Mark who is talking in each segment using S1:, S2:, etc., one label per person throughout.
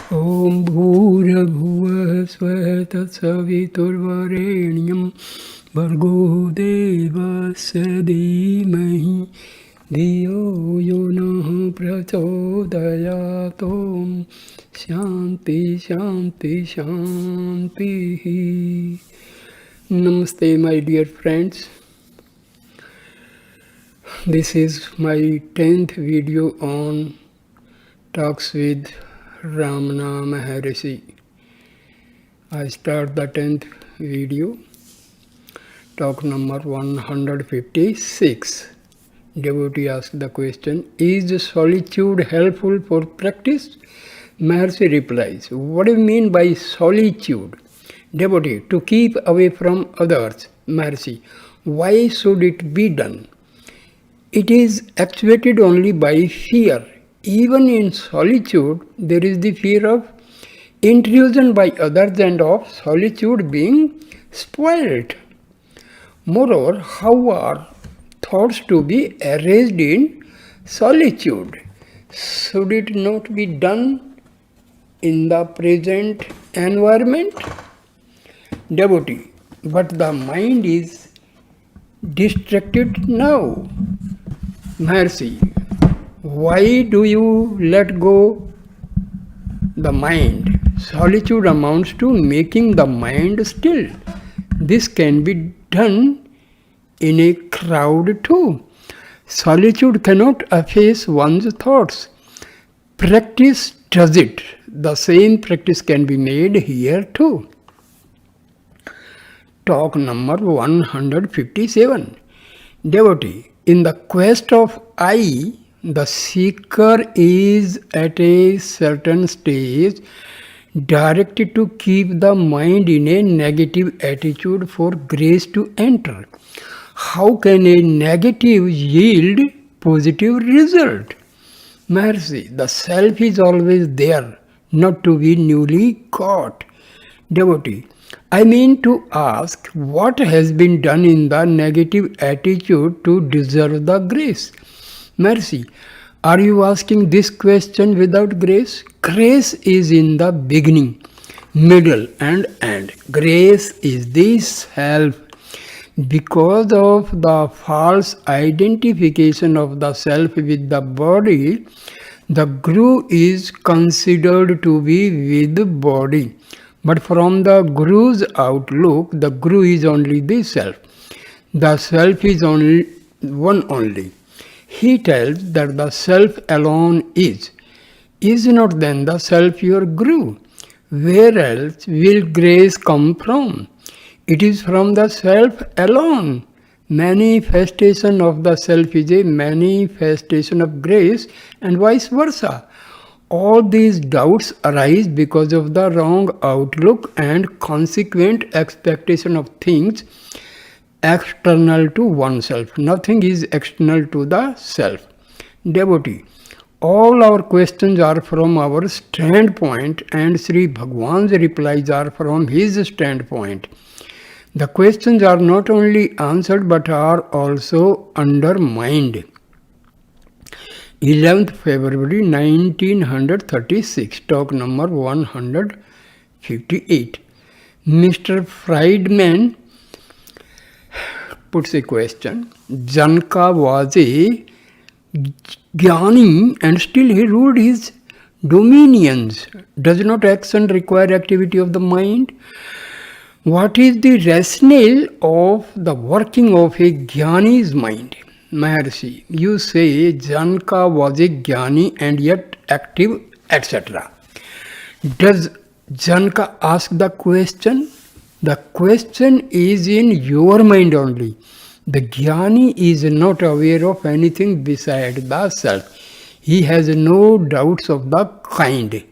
S1: Om Bhurabhuva Svah Tatsaviturvarenyam Bhargo Devasya Dhimahi Dhiyo Yonah Prachodhayatom Shanti Shanti Shanti. Namaste, my dear friends. This is my 10th video on Talks with Ramana Maharshi. I start the 10th video, talk number 156. Devotee asked the question, is solitude helpful for practice? Maharshi replies, what do you mean by solitude? Devotee, to keep away from others. Maharshi, why should it be done? It is actuated only by fear. Even in solitude, there is the fear of intrusion by others and of solitude being spoiled. Moreover, how are thoughts to be erased in solitude? Should it not be done in the present environment? Devotee, but the mind is distracted now. Maharshi, why do you let go the mind? Solitude amounts to making the mind still. This can be done in a crowd too. Solitude cannot efface one's thoughts. Practice does it. The same practice can be made here too. Talk number 157. Devotee, in the quest of I, the seeker is at a certain stage directed to keep the mind in a negative attitude for grace to enter. How can a negative yield positive result? Maharshi, the self is always there, not to be newly caught. Devotee, I mean to ask, what has been done in the negative attitude to deserve the grace? Maharshi, are you asking this question without grace? Grace is in the beginning, middle and end. Grace is the self. Because of the false identification of the self with the body, the Guru is considered to be with the body. But from the Guru's outlook, the Guru is only the self. The self is only one only. He tells that the self alone is. Is not then the self your Guru? Where else will grace come from? It is from the self alone. Manifestation of the self is a manifestation of grace and vice versa. All these doubts arise because of the wrong outlook and consequent expectation of things external to oneself. Nothing is external to the self. Devotee, all our questions are from our standpoint and Sri Bhagwan's replies are from his standpoint. The questions are not only answered but are also undermined. 11th February 1936, talk number 158. Mr. Friedman puts a question. Janaka was a Jnani and still he ruled his dominions. Does not action require activity of the mind? What is the rationale of the working of a Jnani's mind? Maharshi, you say Janaka was a Jnani and yet active, etc. Does Janaka ask the question? The question is in your mind only. The Jnani is not aware of anything beside the self. He has no doubts of the kind.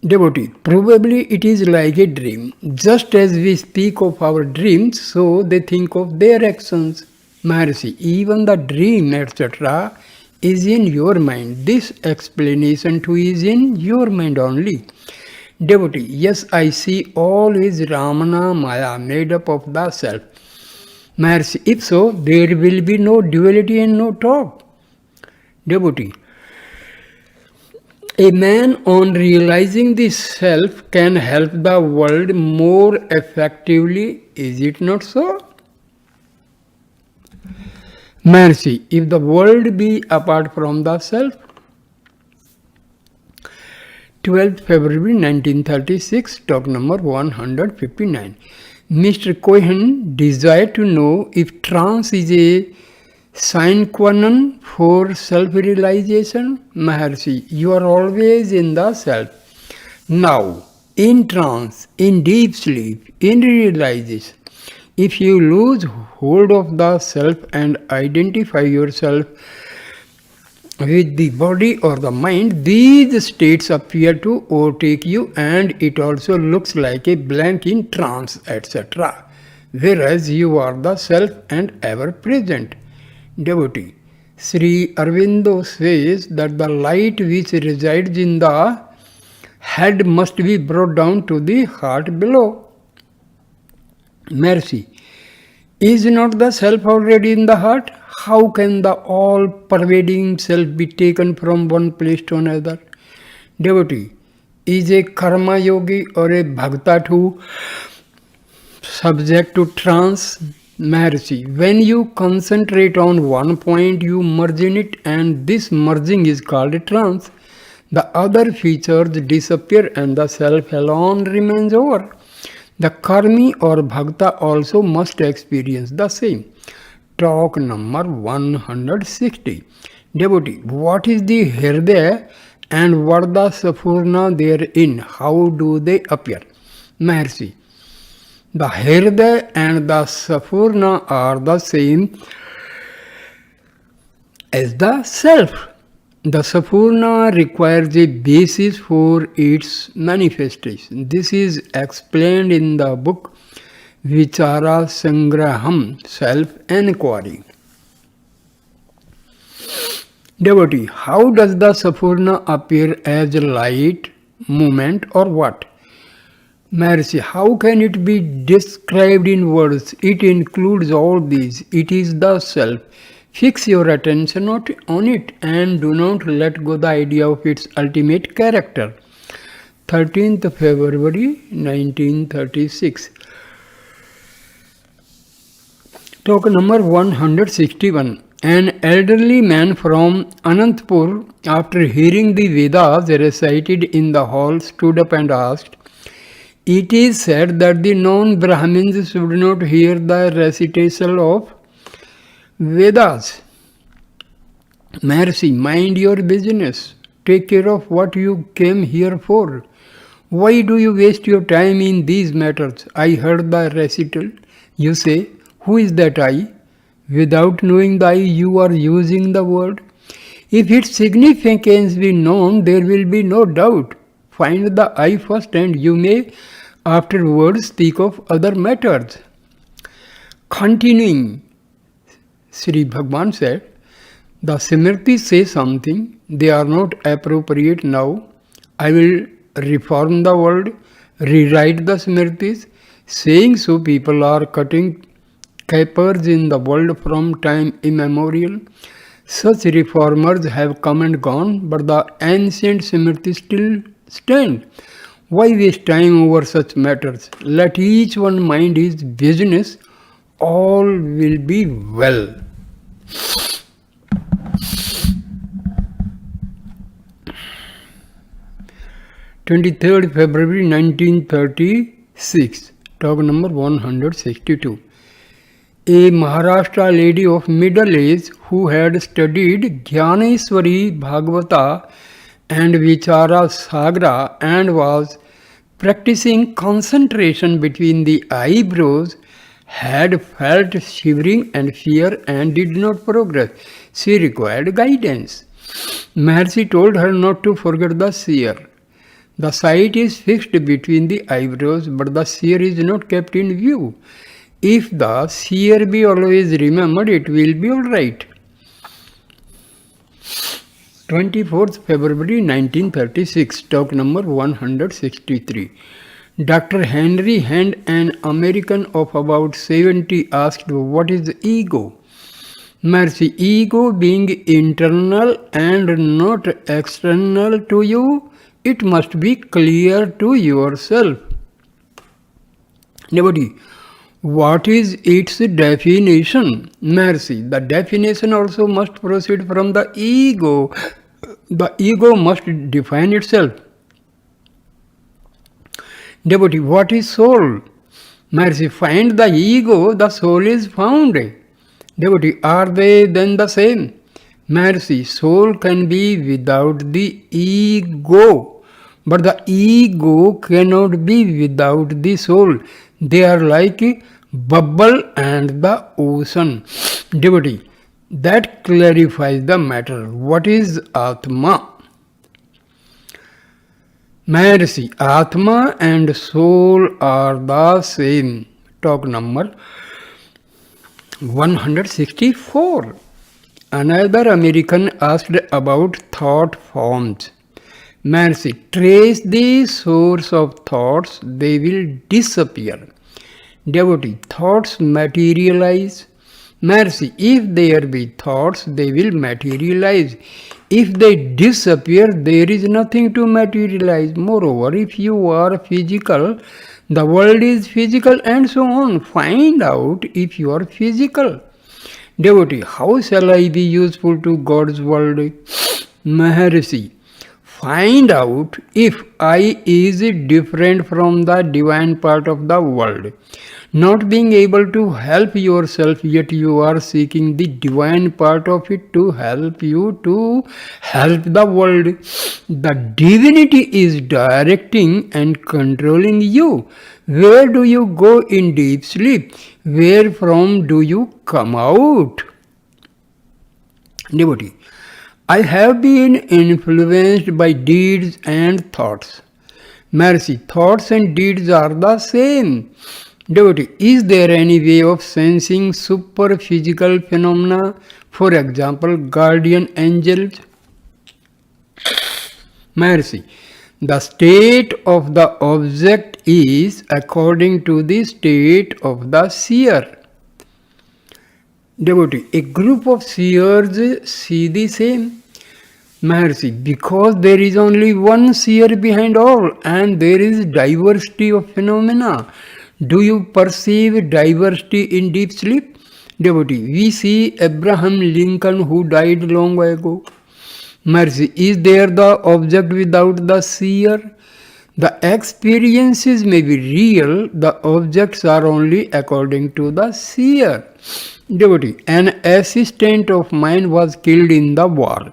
S1: Devotee, probably it is like a dream. Just as we speak of our dreams, so they think of their actions. Maharshi, even the dream, etc., is in your mind. This explanation too is in your mind only. Devotee, yes, I see all is Ramana Maya, made up of the self. Maharshi, if so, there will be no duality and no talk. Devotee. A man on realizing the self can help the world more effectively, is it not so? Mercy, if the world be apart from the self. 12th February 1936, talk number 159. Mr. Cohen desired to know if trance is a sine qua non for self-realization. Maharshi, you are always in the self. Now, in trance, in deep sleep, in realization, if you lose hold of the self and identify yourself with the body or the mind, these states appear to overtake you and it also looks like a blank in trance, etc. Whereas you are the self and ever present. Devotee. Sri Aurobindo says that the light which resides in the head must be brought down to the heart below. Mercy. Is not the self already in the heart? How can the all-pervading self be taken from one place to another? Devotee. Is a karma yogi or a bhakta too subject to trance? Mercy. When you concentrate on one point, you merge in it, and this merging is called a trance. The other features disappear and the self alone remains over. The karmi or bhakta also must experience the same. Talk number 160. Devotee, what is the Hridaya and what the Saphurna therein? How do they appear? Maharshi. The Hridaya and the Saphurna are the same as the self. The Saphurna requires a basis for its manifestation. This is explained in the book Vichara Sangraham, Self-Enquiry. Devotee, how does the Saphurna appear as light, movement or what? Maharshi, how can it be described in words? It includes all these. It is the self. Fix your attention on it and do not let go the idea of its ultimate character. 13th February 1936. Talk number 161. An elderly man from Anantapur, after hearing the Vedas recited in the hall, stood up and asked, "It is said that the non-Brahmins should not hear the recital of Vedas." Mercy, mind your business. Take care of what you came here for. Why do you waste your time in these matters? I heard the recital. You say, who is that I? Without knowing the I, you are using the word. If its significance be known, there will be no doubt. Find the I first and you may afterwards speak of other matters. Continuing, Sri Bhagwan said, the Simritis say something, they are not appropriate now. I will reform the world, rewrite the Simritis. Saying so, people are cutting capers in the world from time immemorial. Such reformers have come and gone, but the ancient Simritis still stand. Why waste time over such matters? Let each one mind his business. All will be well. 23rd February 1936, talk number 162. A Maharashtra lady of middle age who had studied Jnaneshwari Bhagavata and Vichara Sagra and was practicing concentration between the eyebrows had felt shivering and fear and did not progress. She required guidance. Maharshi told her not to forget the seer. The sight is fixed between the eyebrows, but the seer is not kept in view. If the seer be always remembered, it will be all right. 24th February 1936, talk number 163. Dr. Henry Hand, an American of about 70, asked, what is the ego? Mercy, ego being internal and not external to you, it must be clear to yourself. Devotee, what is its definition? Mercy, the definition also must proceed from the ego. The ego must define itself. Devotee, what is soul? Mercy, find the ego, the soul is found. Devotee, are they then the same? Mercy, soul can be without the ego, but the ego cannot be without the soul. They are like bubble and the ocean. Devotee, that clarifies the matter. What is Atma? Mercy, Atma and soul are the same. Talk number 164. Another American asked about thought forms. Mercy, trace the source of thoughts, they will disappear. Devotee, thoughts materialize. Mercy, if there be thoughts, they will materialize. If they disappear, there is nothing to materialize. Moreover, if you are physical, the world is physical and so on. Find out if you are physical. Devotee, how shall I be useful to God's world? Maharshi, find out if I is different from the divine part of the world. Not being able to help yourself, yet you are seeking the divine part of it to help you to help the world. The divinity is directing and controlling you. Where do you go in deep sleep? Where from do you come out? Devotee, I have been influenced by deeds and thoughts. Mercy, thoughts and deeds are the same. Devotee, is there any way of sensing superphysical phenomena, for example, guardian angels? Mercy, the state of the object is according to the state of the seer. Devotee, a group of seers see the same. Mercy, because there is only one seer behind all and there is diversity of phenomena. Do you perceive diversity in deep sleep? Devotee, we see Abraham Lincoln who died long ago. Mercy, is there the object without the seer? The experiences may be real, the objects are only according to the seer. Devotee, an assistant of mine was killed in the war.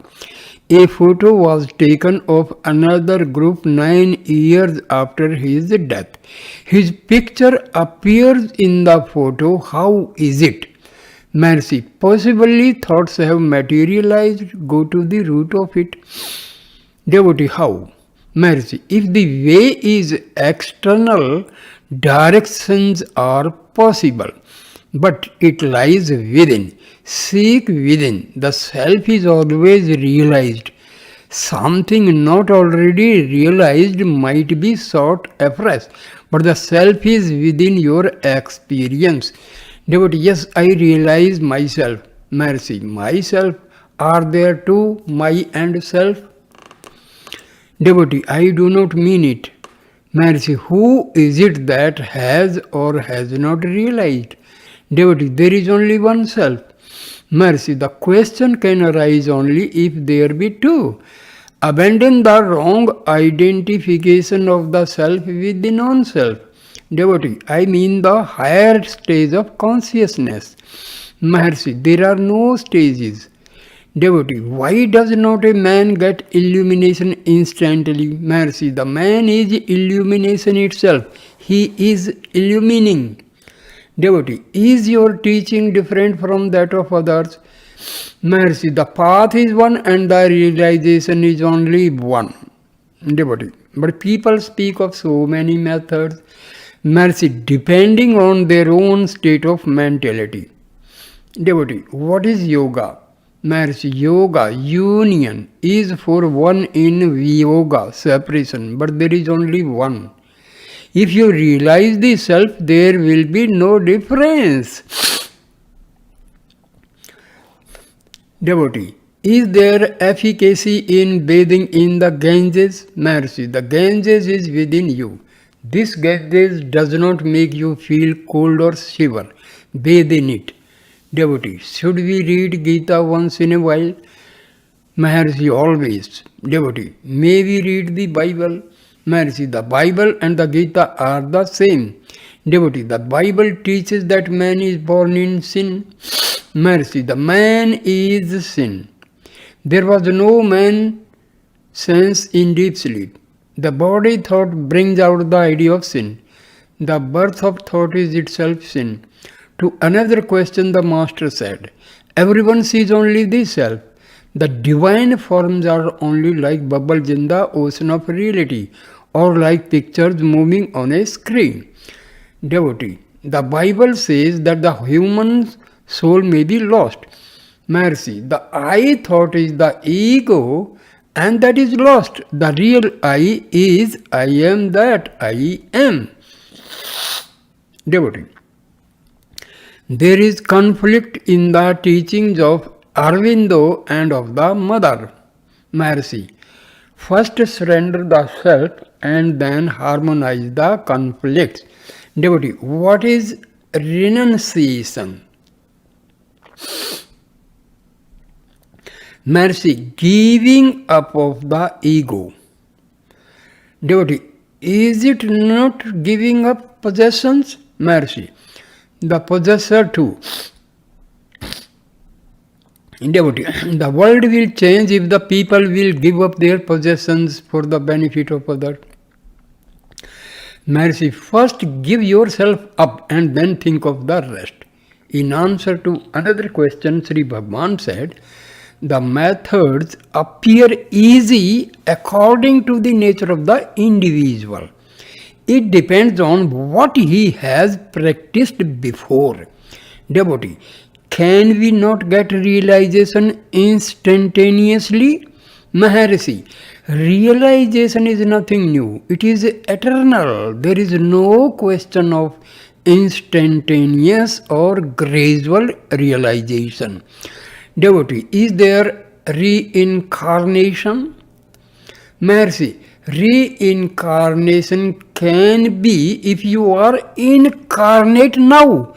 S1: A photo was taken of another group 9 years after his death. His picture appears in the photo. How is it? Mercy, possibly thoughts have materialized. Go to the root of it. Devotee, how? Mercy, if the way is external, directions are possible, but it lies within. Seek within. The self is always realized. Something not already realized might be sought afresh, but the self is within your experience. Devotee, yes, I realize myself. Mercy, myself. Are there two, my and self? Devotee, I do not mean it. Mercy, who is it that has or has not realized? Devotee, there is only one self. Mercy, the question can arise only if there be two. Abandon the wrong identification of the self with the non-self. Devotee, I mean the higher stage of consciousness. Mercy, there are no stages. Devotee, why does not a man get illumination instantly? Mercy, the man is illumination itself. He is illumining. Devotee, is your teaching different from that of others? Mercy, the path is one and the realization is only one. Devotee, but people speak of so many methods. Mercy, depending on their own state of mentality. Devotee, what is yoga? Mercy, yoga, union, is for one in yoga, separation, but there is only one. If you realize the self, there will be no difference. Devotee, is there efficacy in bathing in the Ganges? Mercy, the Ganges is within you. This Ganges does not make you feel cold or shiver. Bathe in it. Devotee, should we read Gita once in a while? Maharshi, always. Devotee, may we read the Bible? Maharshi, the Bible and the Gita are the same. Devotee, the Bible teaches that man is born in sin. Maharshi, the man is sin. There was no man since in deep sleep. The body thought brings out the idea of sin. The birth of thought is itself sin. To another question, the Master said, everyone sees only the self. The divine forms are only like bubbles in the ocean of reality, or like pictures moving on a screen. Devotee, the Bible says that the human soul may be lost. Mercy, the I thought is the ego, and that is lost. The real I is I am that I am. Devotee, there is conflict in the teachings of Arvindo and of the Mother. Mercy, first surrender the self and then harmonize the conflicts. Devotee, what is renunciation? Mercy, giving up of the ego. Devotee, is it not giving up possessions? Mercy, the possessor too. Devotee, the world will change if the people will give up their possessions for the benefit of others. Mercy, first give yourself up and then think of the rest. In answer to another question, Sri Bhagavan said, the methods appear easy according to the nature of the individual. It depends on what he has practiced before. Devotee, can we not get realization instantaneously? Maharshi, realization is nothing new. It is eternal. There is no question of instantaneous or gradual realization. Devotee, is there reincarnation? Mercy, reincarnation can be if you are incarnate now.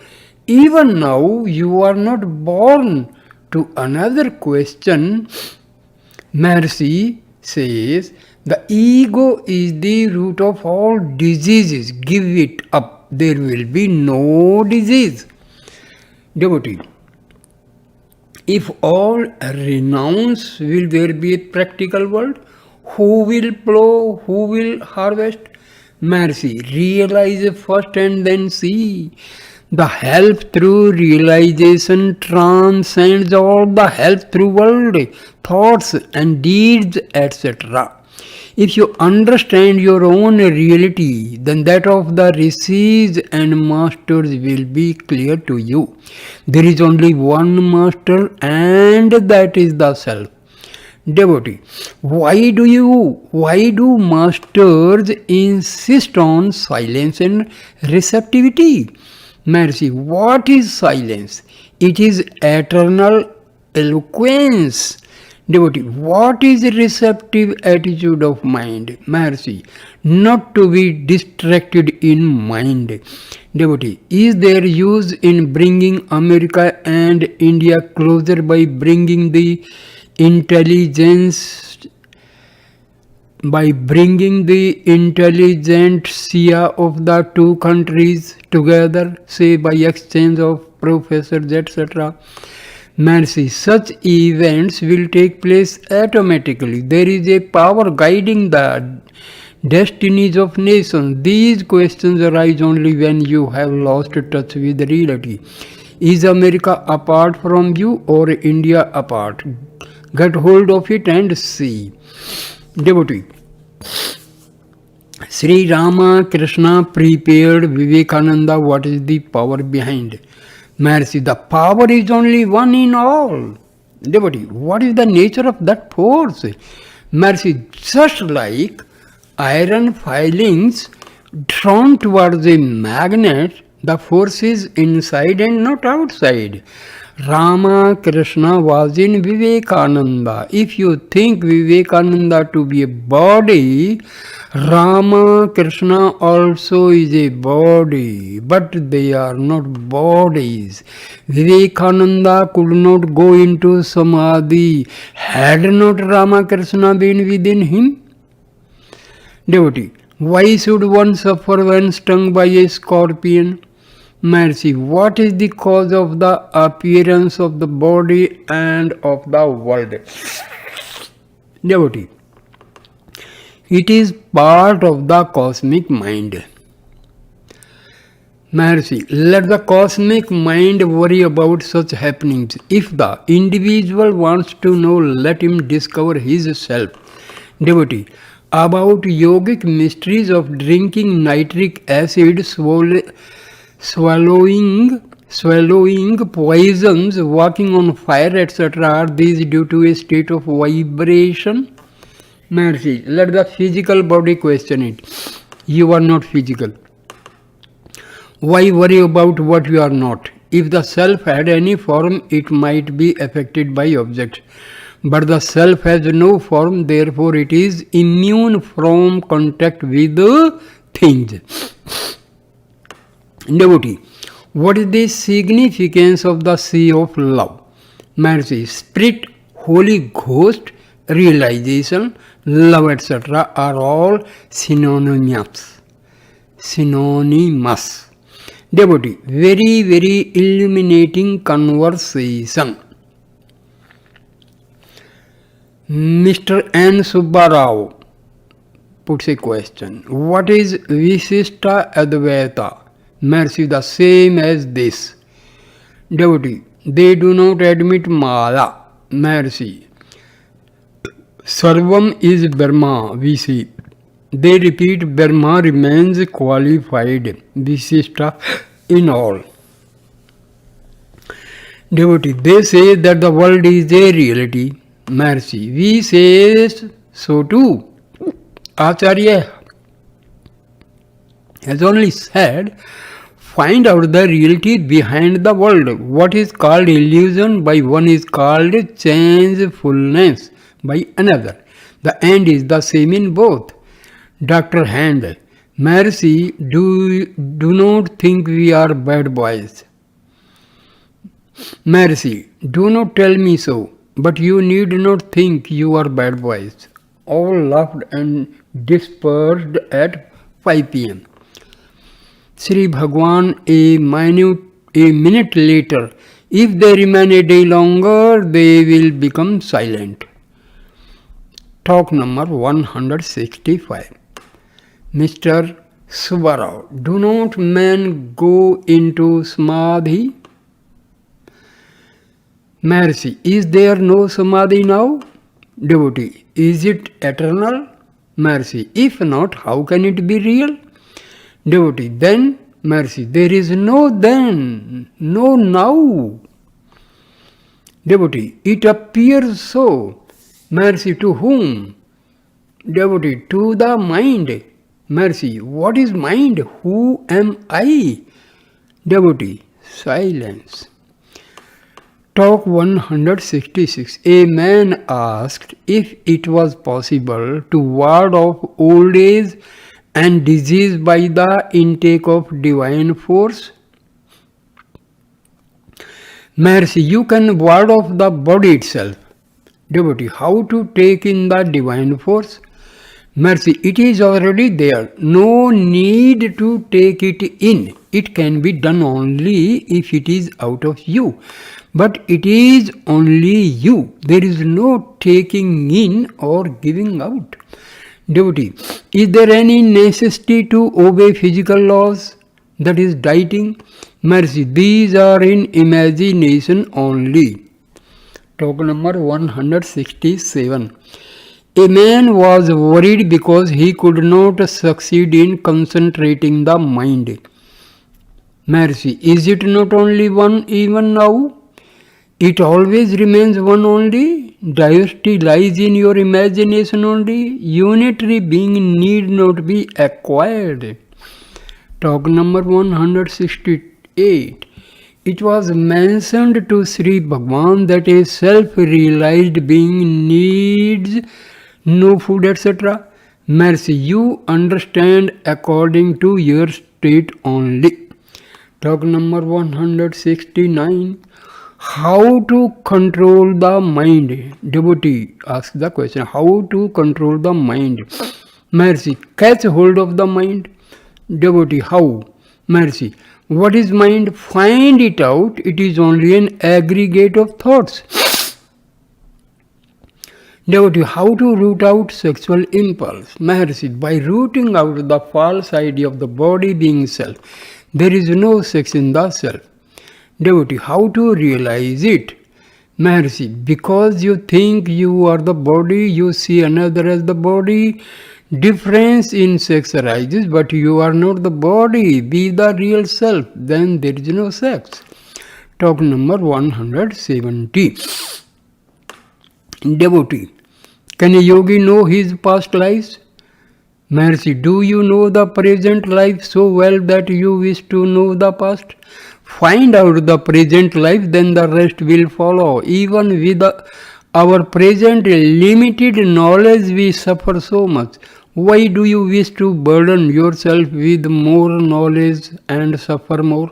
S1: Even now, you are not born. To another question, Mercy says, the ego is the root of all diseases. Give it up. There will be no disease. Devotee, if all renounce, will there be a practical world? Who will plow? Who will harvest? Mercy, realize first and then see. The help through realization transcends all the help through world, thoughts and deeds, etc. If you understand your own reality, then that of the rishis and masters will be clear to you. There is only one master, and that is the self. Devotee, why do masters insist on silence and receptivity? Mercy, what is silence? It is eternal eloquence. Devotee, what is receptive attitude of mind? Mercy, not to be distracted in mind. Devotee, is there use in bringing America and India closer by bringing the intelligentsia of the two countries together, say by exchange of professors, etc.? Mercy, such events will take place automatically. There is a power guiding the destinies of nations. These questions arise only when you have lost touch with reality. Is America apart from you or India apart? Get hold of it and see. Devotee, Sri Rama Krishna prepared Vivekananda. What is the power behind? Mercy, the power is only one in all. Devotee, what is the nature of that force? Mercy, just like iron filings drawn towards a magnet, the force is inside and not outside. Rama Krishna was in Vivekananda. If you think Vivekananda to be a body, Rama Krishna also is a body, but they are not bodies. Vivekananda could not go into Samadhi had not Rama Krishna been within him. Devotee, why should one suffer when stung by a scorpion? Mercy, what is the cause of the appearance of the body and of the world? Devotee, it is part of the cosmic mind. Mercy, let the cosmic mind worry about such happenings. If the individual wants to know, let him discover his self. Devotee, about yogic mysteries of drinking nitric acid, swallowing poisons, walking on fire, etc. Are these due to a state of vibration? Mercy, let the physical body question it. You are not physical. Why worry about what you are not? If the self had any form, it might be affected by objects. But the self has no form, therefore it is immune from contact with things. Devotee, what is the significance of the sea of love? Mercy, Spirit, Holy Ghost, realization, love, etc. are all synonymous. Devotee, very, very illuminating conversation. Mr. N. Subbarao puts a question. What is Visishta Advaita? Mercy, the same as this. Devotee, they do not admit Mala. Mercy, Sarvam is Brahma, we see. They repeat Brahma remains qualified, Visishta in all. Devotee, they say that the world is a reality. Mercy, we say so too. Acharya has only said, find out the reality behind the world. What is called illusion by one is called changefulness by another. The end is the same in both. Dr. Hand, Mercy, do not think we are bad boys. Mercy, do not tell me so, but you need not think you are bad boys. All laughed and dispersed at 5 p.m. Sri Bhagwan a minute later, if they remain a day longer, they will become silent. Talk number 165. Mr. Subbarao, do not men go into Samadhi? Mercy, is there no Samadhi now? Devotee, is it eternal? Mercy, if not, how can it be real? Devotee, then, Mercy, there is no then, no now. Devotee, it appears so. Mercy, to whom? Devotee, to the mind. Mercy, what is mind? Who am I? Devotee, silence. Talk 166. A man asked if it was possible to ward off old age and disease by the intake of divine force. Mercy, you can ward off the body itself. Devotee, how to take in the divine force? Mercy, it is already there. No need to take it in. It can be done only if it is out of you. But it is only you. There is no taking in or giving out. Devotee, is there any necessity to obey physical laws? That is dieting. Mercy, these are in imagination only. Talk number 167. A man was worried because he could not succeed in concentrating the mind. Mercy, is it not only one even now? It always remains one only. Diversity lies in your imagination only. Unitary being need not be acquired. Talk number 168. It was mentioned to Sri Bhagwan that a self-realized being needs no food, etc. Mercy, you understand according to your state only. Talk number 169. How to control the mind? Devotee asks the question. How to control the mind? Mercy, catch hold of the mind. Devotee, how? Mercy, what is mind? Find it out. It is only an aggregate of thoughts. Devotee, how to root out sexual impulse? Maharshi, by rooting out the false idea of the body being self. There is no sex in the self. Devotee, how to realize it? Maharshi, because you think you are the body, you see another as the body. Difference in sex arises, but you are not the body. Be the real self. Then there is no sex. Talk number 170. Devotee, can a yogi know his past lives? Maharshi, do you know the present life so well that you wish to know the past? Find out the present life, then the rest will follow. Even with our present limited knowledge, we suffer so much. Why do you wish to burden yourself with more knowledge and suffer more?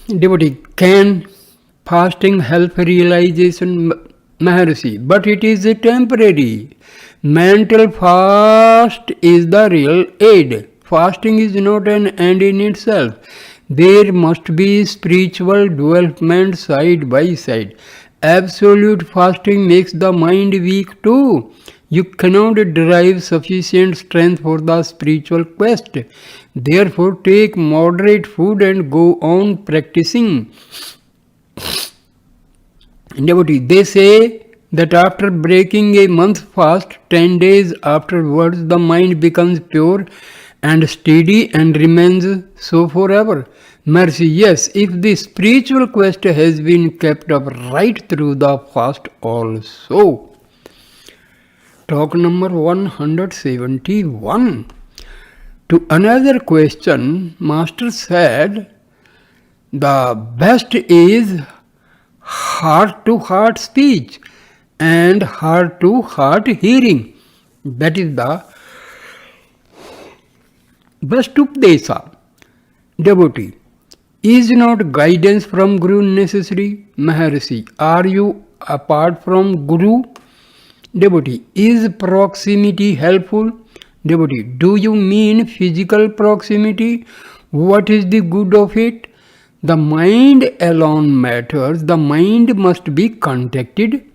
S1: Devotee, can fasting help realization? Maharshi, but it is temporary. Mental fast is the real aid. Fasting is not an end in itself. There must be spiritual development side by side. Absolute fasting makes the mind weak too. You cannot derive sufficient strength for the spiritual quest. Therefore, take moderate food and go on practicing. Devotee, they say that after breaking a month fast, 10 days afterwards the mind becomes pure and steady and remains so forever. Mercy, yes, if the spiritual quest has been kept up right through the fast also. Talk number 171. To another question, Master said, the best is heart-to-heart speech and heart-to-heart hearing. That is the best updesa. Devotee, is not guidance from Guru necessary? Maharshi, are you apart from Guru? Devotee, is proximity helpful? Devotee, do you mean physical proximity? What is the good of it? The mind alone matters. The mind must be contacted.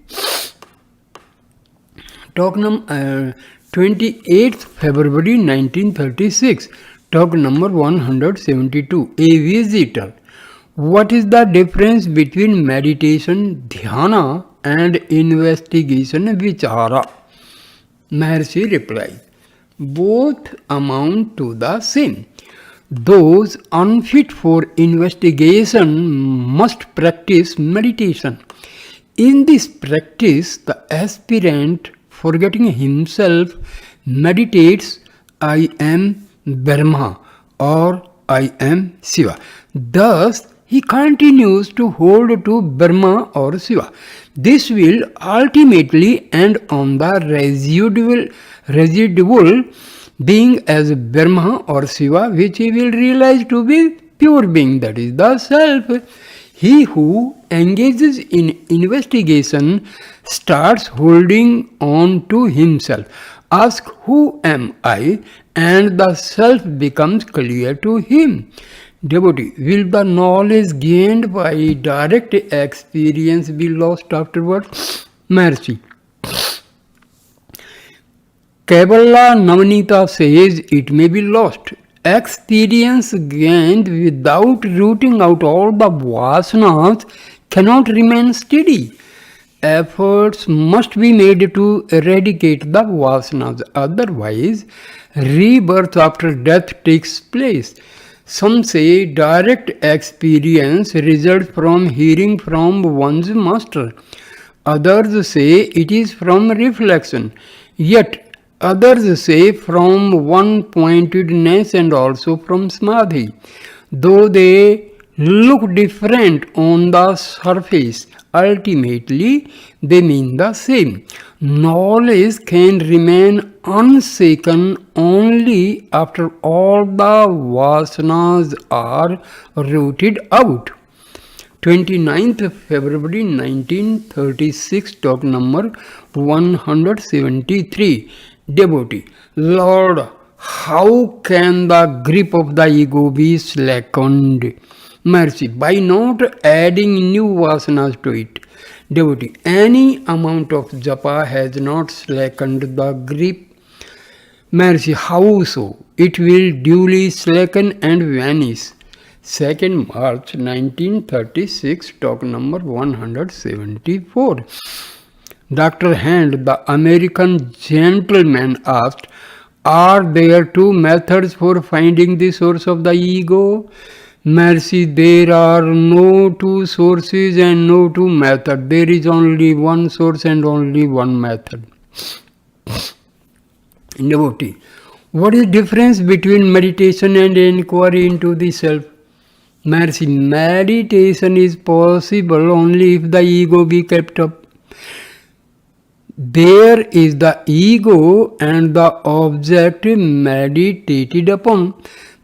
S1: Talk number 28th February 1936. Talk number 172. A visitor. What is the difference between meditation, dhyana, and investigation, vichara? Maharshi replies, both amount to the same. Those unfit for investigation must practice meditation. In this practice, the aspirant, forgetting himself, meditates, I am Brahma or I am Shiva. Thus, he continues to hold to Brahma or Shiva. This will ultimately end on the residual being as Brahma or Shiva, which he will realize to be pure being, that is the self. He who engages in investigation starts holding on to himself. Ask, who am I? And the self becomes clear to him. Devotee, will the knowledge gained by direct experience be lost afterwards? Maharshi, Kabbalah Navnita says it may be lost. Experience gained without rooting out all the vasanas cannot remain steady. Efforts must be made to eradicate the vasanas, otherwise rebirth after death takes place. Some say direct experience results from hearing from one's master. Others say it is from reflection. Yet others say from one-pointedness and also from samadhi. Though they look different on the surface, ultimately they mean the same. Knowledge can remain unshaken only after all the vasanas are rooted out. 29th February 1936, talk number 173. Devotee, Lord, how can the grip of the ego be slackened? Mercy, by not adding new vasanas to it. Devotee, any amount of japa has not slackened the grip. Mercy, how so? It will duly slacken and vanish. 2nd March 1936, talk number 174. Dr. Hand, the American gentleman, asked, are there two methods for finding the source of the ego? Mercy, there are no two sources and no two methods. There is only one source and only one method. Devotee, what is the difference between meditation and enquiry into the self? Mercy, meditation is possible only if the ego be kept up. There is the ego and the object meditated upon.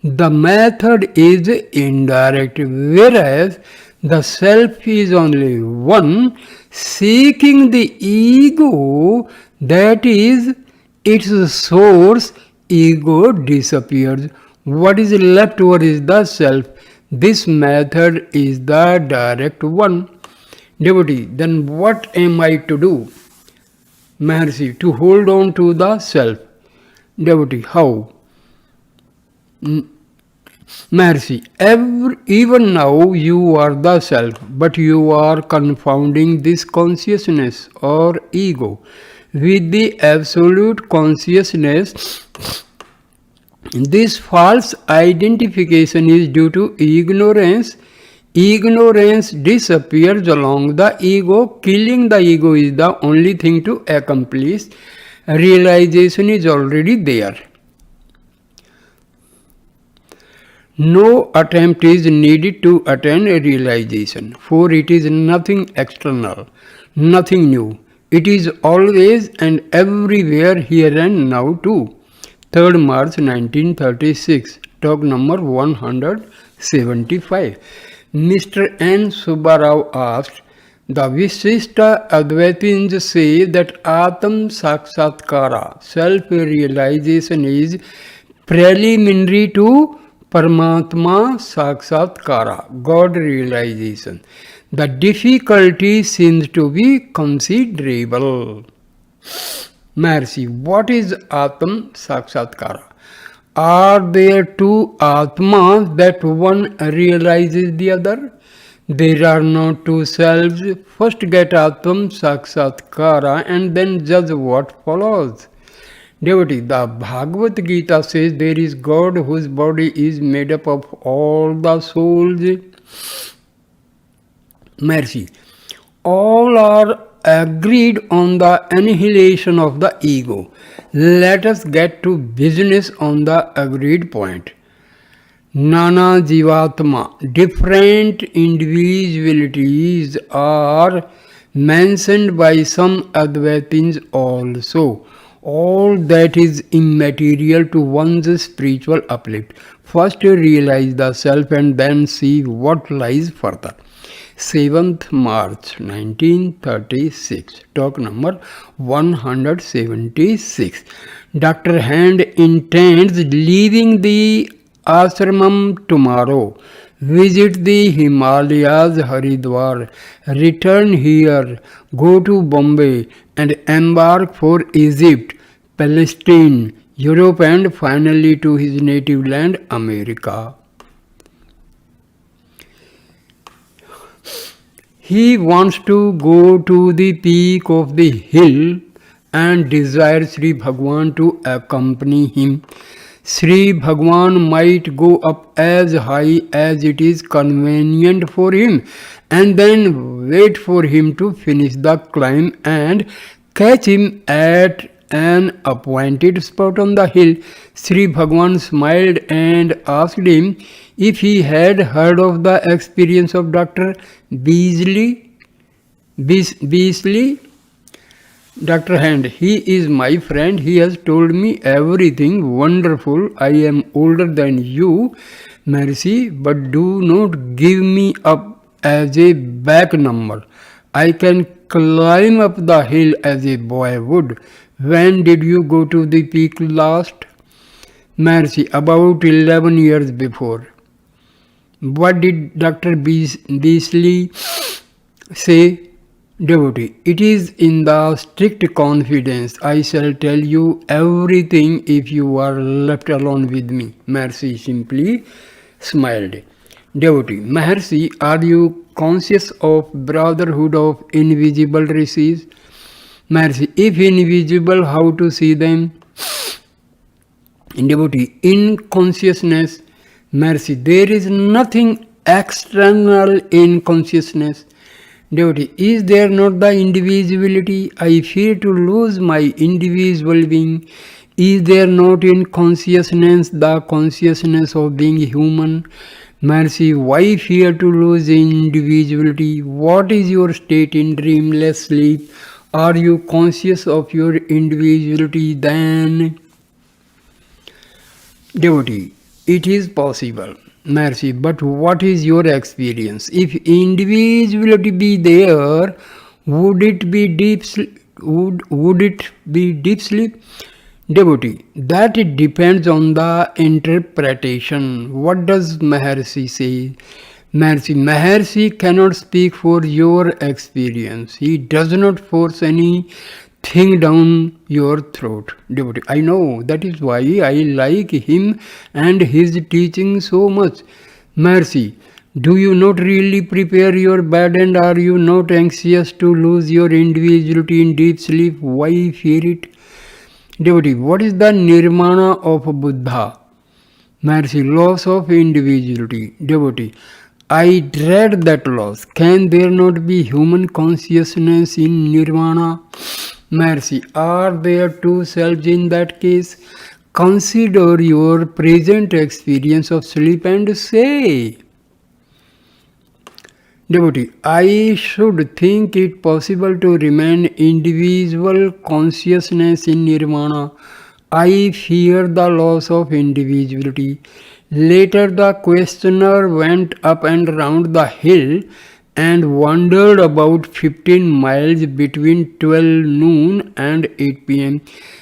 S1: The method is indirect, whereas the self is only one. Seeking the ego, that is its source, ego disappears. What is left over is the self. This method is the direct one. Devotee, then what am I to do? Maharshi, to hold on to the self. Devotee, how? Maharshi, even now you are the self, but you are confounding this consciousness or ego with the absolute consciousness. This false identification is due to ignorance. Ignorance disappears along the ego. Killing the ego is the only thing to accomplish. Realization is already there. No attempt is needed to attain a realization, for it is nothing external, nothing new. It is always and everywhere, here and now too. 3rd March 1936, talk number 175. Mr. N. Subbarao asked, the Visishta Advaitins say that Atam Sakshatkara, self-realization, is preliminary to Paramatma Sakshatkara, God realization. The difficulty seems to be considerable. Mercy, what is Atam Sakshatkara? Are there two Atmas that one realizes the other? There are no two selves. First get Atam Sakshatkara and then judge what follows. Devotee, the Bhagavad Gita says there is God whose body is made up of all the souls. Mercy, all are agreed on the annihilation of the ego. Let us get to business on the agreed point. Nana Jivatma, different individualities are mentioned by some Advaitins also. All that is immaterial to one's spiritual uplift. First realize the self and then see what lies further. 7th March 1936, talk number 176. Dr. Hand intends leaving the ashramam tomorrow, visit the Himalayas, Haridwar, return here, go to Bombay and embark for Egypt, Palestine, Europe and finally to his native land, America. He wants to go to the peak of the hill and desires Sri Bhagwan to accompany him. Sri Bhagwan might go up as high as it is convenient for him and then wait for him to finish the climb and catch him at an appointed spot on the hill. Sri Bhagwan smiled and asked him if he had heard of the experience of Dr. Beasley. Dr. Hand, he is my friend. He has told me everything wonderful. I am older than you, Mercy, but do not give me up as a back number. I can climb up the hill as a boy would. When did you go to the peak last? Mercy, about 11 years before. What did Dr. Beasley say? Devotee, it is in the strict confidence. I shall tell you everything if you are left alone with me. Mercy simply smiled. Devotee, Maharshi, are you conscious of brotherhood of invisible rishis? Maharshi, if invisible, how to see them? Devotee, in consciousness. Mercy, there is nothing external in consciousness. Devotee, is there not the indivisibility? I fear to lose my individual being. Is there not in consciousness the consciousness of being human? Mercy, why fear to lose individuality? What is your state in dreamless sleep? Are you conscious of your individuality then? Devotee, it is possible. Mercy, but what is your experience? If individuality be there, would it be deep sleep? Would it be deep sleep? Devotee, that it depends on the interpretation. What does Maharshi say? Maharshi cannot speak for your experience. He does not force anything down your throat. Devotee, I know, that is why I like him and his teaching so much. Mercy, do you not really prepare your bed and are you not anxious to lose your individuality in deep sleep? Why fear it? Devotee, what is the nirvana of Buddha? Mercy, loss of individuality. Devotee, I dread that loss. Can there not be human consciousness in nirvana? Mercy, are there two selves in that case? Consider your present experience of sleep and say. Devotee, I should think it possible to remain individual consciousness in nirvana. I fear the loss of individuality. Later the questioner went up and round the hill and wandered about 15 miles between 12 noon and 8 p.m.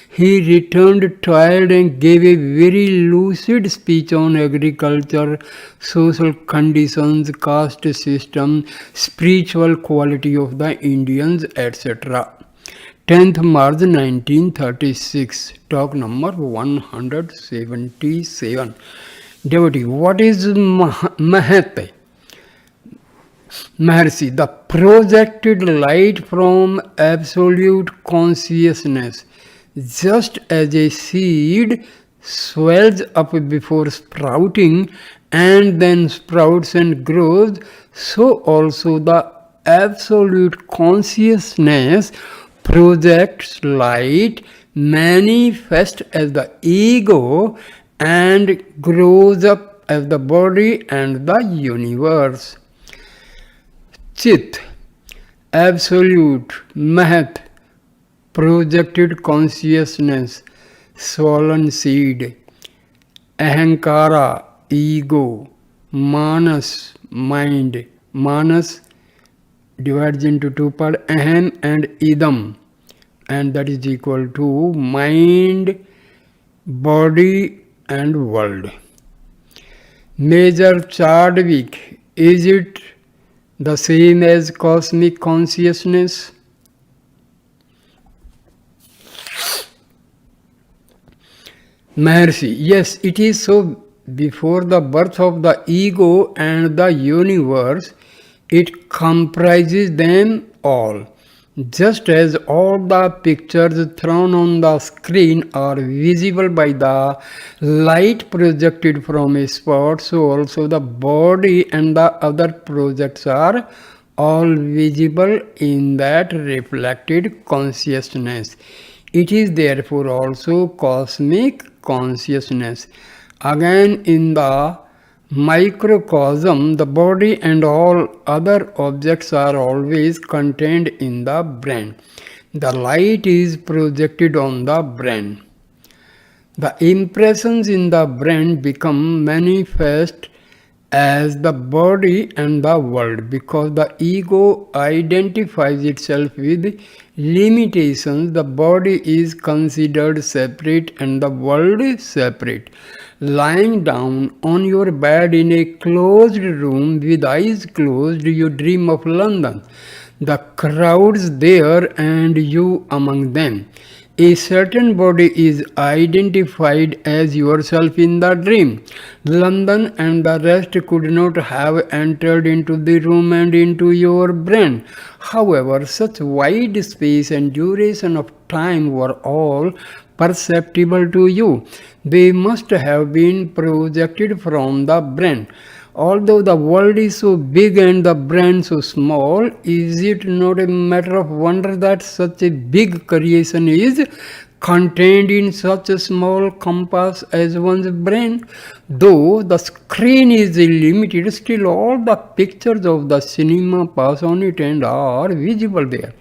S1: He returned tired and gave a very lucid speech on agriculture, social conditions, caste system, spiritual quality of the Indians, etc. 10th March 1936, talk number 177. Devotee, what is Mahat? Maharshi, the projected light from absolute consciousness. Just as a seed swells up before sprouting and then sprouts and grows, so also the absolute consciousness projects light, manifests as the ego, and grows up as the body and the universe. Chit, absolute, Mahat, projected consciousness, swollen seed. Ahankara, ego. Manas, mind. Manas divides into two parts, Aham and Idam, and that is equal to mind, body and world. Major Chadwick, is it the same as cosmic consciousness? Maharshi, yes, it is so. Before the birth of the ego and the universe, it comprises them all. Just as all the pictures thrown on the screen are visible by the light projected from a spot, so also the body and the other projects are all visible in that reflected consciousness. It is therefore also cosmic consciousness. Again, in the microcosm, the body and all other objects are always contained in the brain. The light is projected on the brain. The impressions in the brain become manifest as the body and the world, because the ego identifies itself with limitations. The body is considered separate and the world is separate. Lying down on your bed in a closed room with eyes closed, you dream of London, the crowds there and you among them. A certain body is identified as yourself in the dream. London and the rest could not have entered into the room and into your brain. However, such wide space and duration of time were all perceptible to you. They must have been projected from the brain. Although the world is so big and the brain so small, is it not a matter of wonder that such a big creation is contained in such a small compass as one's brain? Though the screen is limited, still all the pictures of the cinema pass on it and are visible there.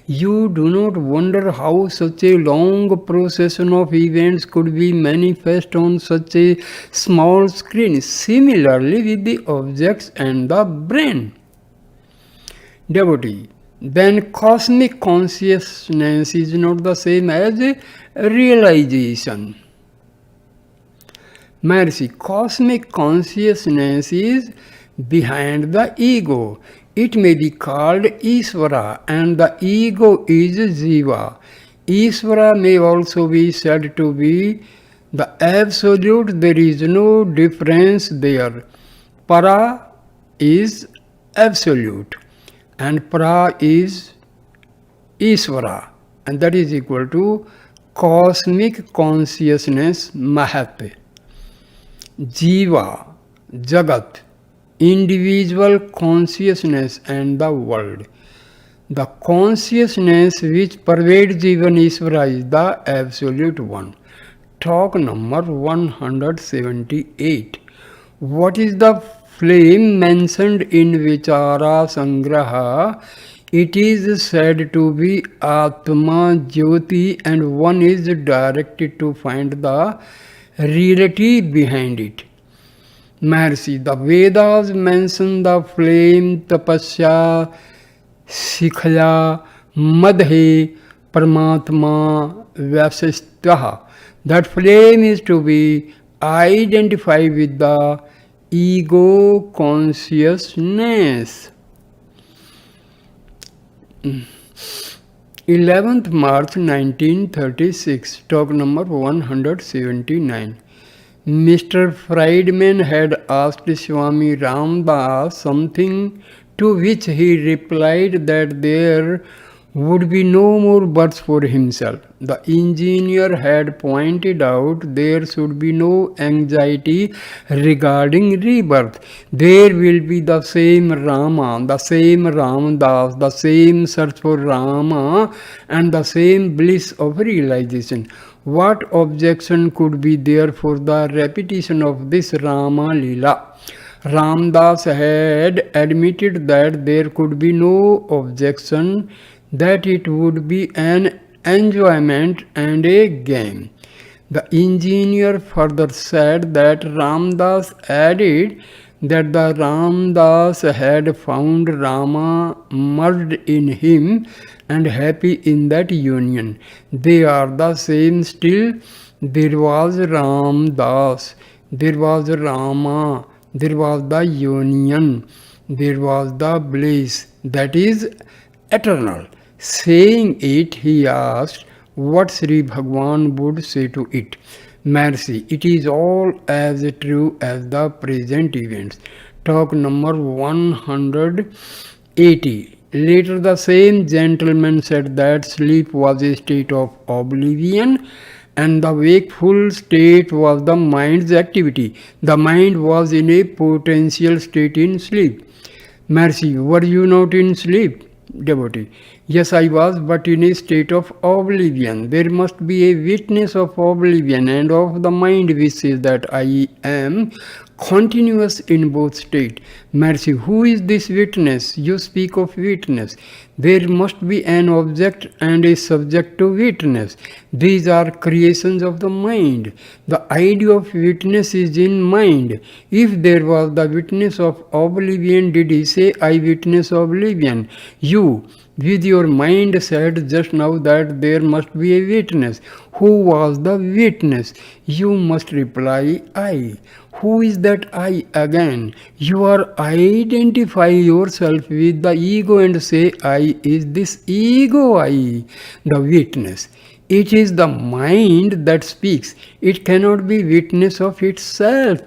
S1: You do not wonder how such a long procession of events could be manifest on such a small screen. Similarly with the objects and the brain. Devotee, then cosmic consciousness is not the same as a realization. Mercy, cosmic consciousness is behind the ego. It may be called Ishvara, and the ego is Jiva. Ishvara may also be said to be the absolute. There is no difference there. Para is absolute and Pra is Ishvara, and that is equal to cosmic consciousness, Mahat. Jiva, Jagat, individual consciousness and the world. The consciousness which pervades even Ishvara is the absolute one. Talk number 178. What is the flame mentioned in Vichara Sangraha? It is said to be Atma Jyoti, and one is directed to find the reality behind it. Maharshi, the Vedas mention the flame, tapasya, sikhya, madhe, paramatma, vyasistha. That flame is to be identified with the ego consciousness. 11th March 1936, talk number 179. Mr. Friedman had asked Swami Ramdas something, to which he replied that there would be no more births for himself. The engineer had pointed out there should be no anxiety regarding rebirth. There will be the same Rama, the same Ramdas, the same search for Rama, and the same bliss of realization. What objection could be there for the repetition of this Rama Leela? Ramdas had admitted that there could be no objection, that it would be an enjoyment and a game. The engineer further said that Ramdas added that the Ramdas had found Rama merged in him and happy in that union. They are the same still. There was Ramdas, there was Rama, there was the union, there was the bliss that is eternal. Saying it, he asked what Sri Bhagwan would say to it. Mercy, it is all as true as the present events. Talk number 180. Later the same gentleman said that sleep was a state of oblivion and the wakeful state was the mind's activity. The mind was in a potential state in sleep. Mercy, were you not in sleep? Devotee. Yes, I was, but in a state of oblivion. There must be a witness of oblivion and of the mind which says that I am continuous in both states. Mercy, who is this witness? You speak of witness. There must be an object and a subject to witness. These are creations of the mind. The idea of witness is in mind. If there was the witness of oblivion, did he say, I witness oblivion? You, with your mind, said just now that there must be a witness. Who was the witness? You must reply, I. Who is that I again? You are identify yourself with the ego and say, I is this ego I, the witness. It is the mind that speaks. It cannot be witness of itself.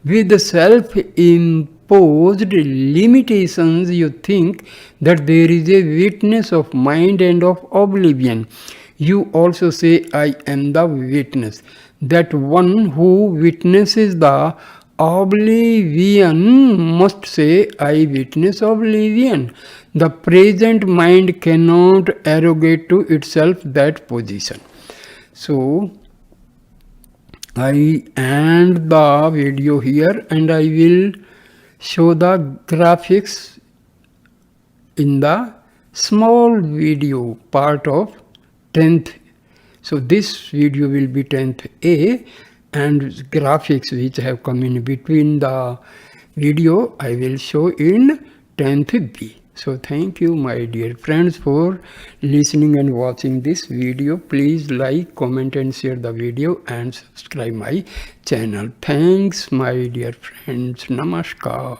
S1: With the self-imposed limitations, you think that there is a witness of mind and of oblivion. You also say, I am the witness. That one who witnesses the oblivion must say, I witness oblivion. The present mind cannot arrogate to itself that position. So, I end the video here and I will show the graphics in the small video part of 10th. So this video will be 10th A, and graphics which have come in between the video I will show in 10th B. So thank you my dear friends for listening and watching this video. Please like, comment and share the video and subscribe my channel. Thanks my dear friends. Namaskar.